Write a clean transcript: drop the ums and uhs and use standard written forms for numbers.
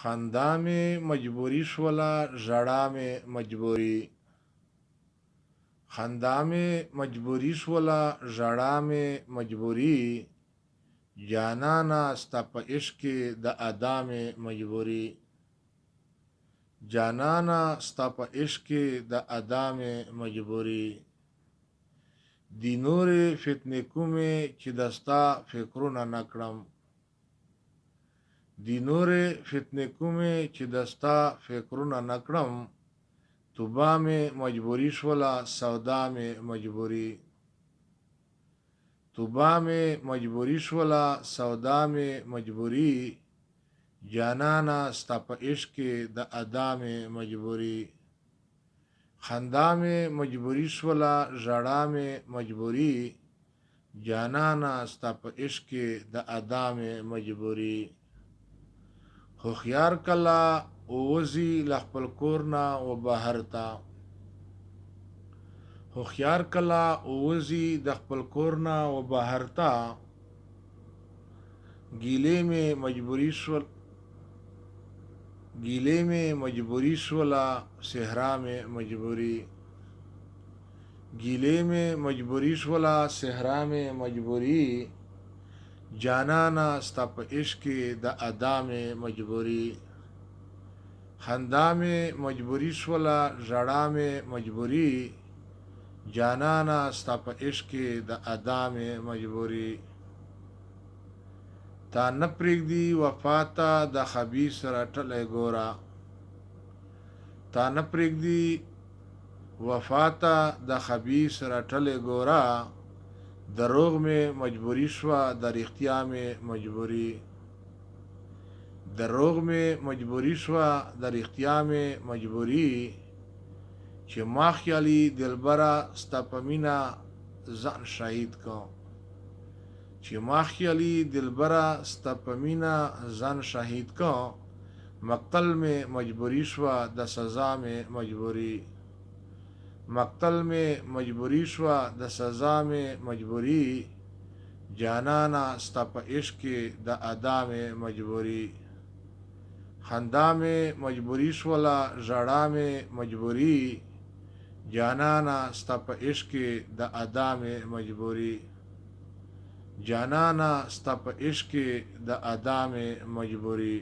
خندا مې مجبوري شوله ژړا مې مجبوري خندا مې مجبوري شوله ژړا مې مجبوري جانانه ستا په عشق کې د ادا مې مجبوري جانانه ستا په عشق کې د ادا مې مجبوري دی نورې فتنې کومې چې دستا فکرونه نه کړم دی نورې فتنې کومې چې دستا فکرونه نه کړم توبه مې مجبوري شوله سودا مې مجبوري توبه مې مجبوري شوله سودا مې مجبوري جانانه ستا په عشق کې د ادا مې مجبوري خندا مې مجبوري شوله ژړا مې مجبوري جانانه ستا په عشق کې د ادا مې مجبوري هوښیار کله ووځي له خپل کور نه و بهر ته هوښیار کله ووځي د خپل کور نه و بهر ته ګیلې مې مجبوري شوله صحرا مې مجبوري ګیلې مې مجبوري شوله صحرا مې مجبوري جانانه ستا په عشق کې د ادا مې مجبوري خندا مې مجبوري شوله ژړا مې مجبوري جانانه ستا په عشق کې د ادا مې مجبوري تا نه پرېږدي وفا ته د خبیث رټلی ګوره تا نه پرېږدي وفا ته د خبیث رټلی ګوره دروغ مې مجبوري شوه د رښتیا مې مجبوري دروغ مې مجبوري شوه د رښتیا مې مجبوري چې ما خیالي دلبره ستا په مینه ځان شهید کو چې ما خیالي دلبره ستا په مینه ځان شهید کو مقتل مې مجبوري شوه د سزا مې مجبوري مقتل مې مجبوري شوه د سزا مې مجبوري جانانه ستا په عشق کې د ادا مې مجبوري خندا مې مجبوري شوله ژړا مې مجبوري جانانه ستا په عشق کې د ادا مې مجبوري جانانه ستا په عشق کې د ادا مې مجبوري